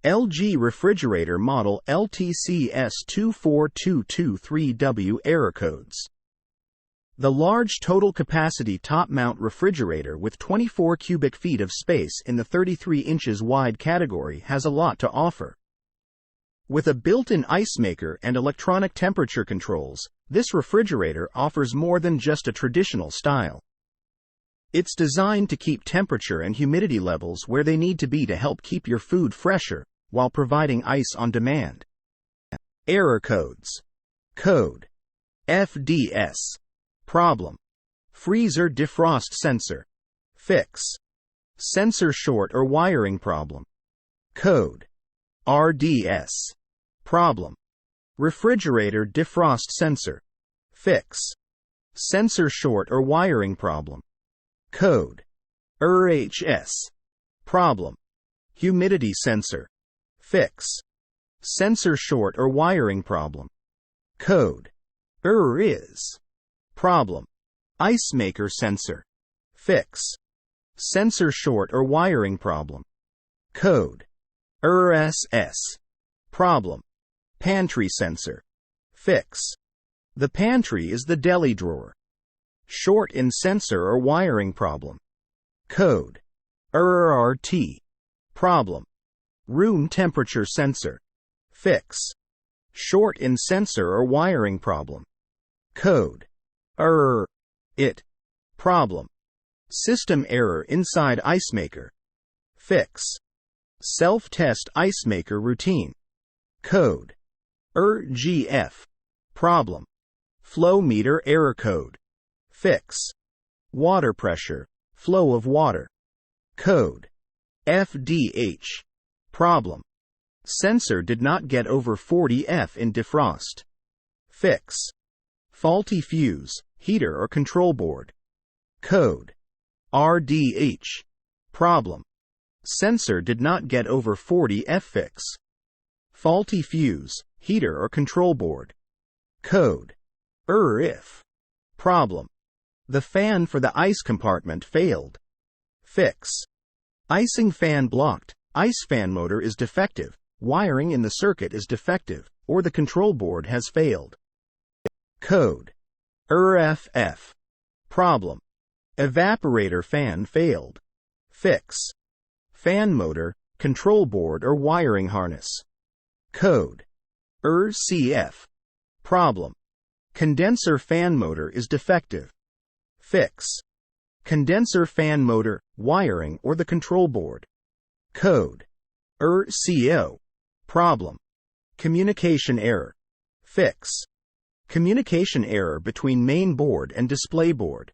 LG refrigerator model LTCS24223W error codes. The large total capacity top-mount refrigerator with 24 cubic feet of space in the 33 inches wide category has a lot to offer. With a built-in ice maker and electronic temperature controls, this refrigerator offers more than just a traditional style. It's designed to keep temperature and humidity levels where they need to be to help keep your food fresher, while providing ice on demand. Error codes. Code FDS. Problem: freezer defrost sensor. Fix: sensor short or wiring problem. Code RDS. Problem: refrigerator defrost sensor. Fix: sensor short or wiring problem. Code RHS. Problem: humidity sensor. Fix: sensor short or wiring problem. Code RIS. Problem: ice maker sensor. Fix: sensor short or wiring problem. Code RSS. Problem: pantry sensor. Fix: the pantry is the deli drawer. Short in sensor or wiring problem. Code RRT. Problem: room temperature sensor. Fix: short in sensor or wiring problem. Code IT. Problem: system error inside ice maker. Fix: self-test ice maker routine. Code RGF. Problem: flow meter error code. Fix: water pressure, flow of water. Code FDH. Problem: sensor did not get over 40 F in defrost. Fix: faulty fuse, heater or control board. Code RDH. Problem: sensor did not get over 40 F. Fix: faulty fuse, heater or control board. Code IF. Problem: the fan for the ice compartment failed. Fix: icing fan blocked, ice fan motor is defective, wiring in the circuit is defective, or the control board has failed. Code RFF. Problem: evaporator fan failed. Fix: fan motor, control board or wiring harness. Code RCF. Problem: condenser fan motor is defective. Fix: condenser fan motor, wiring or the control board. Code RCO. Problem: communication error. Fix: communication error between main board and display board.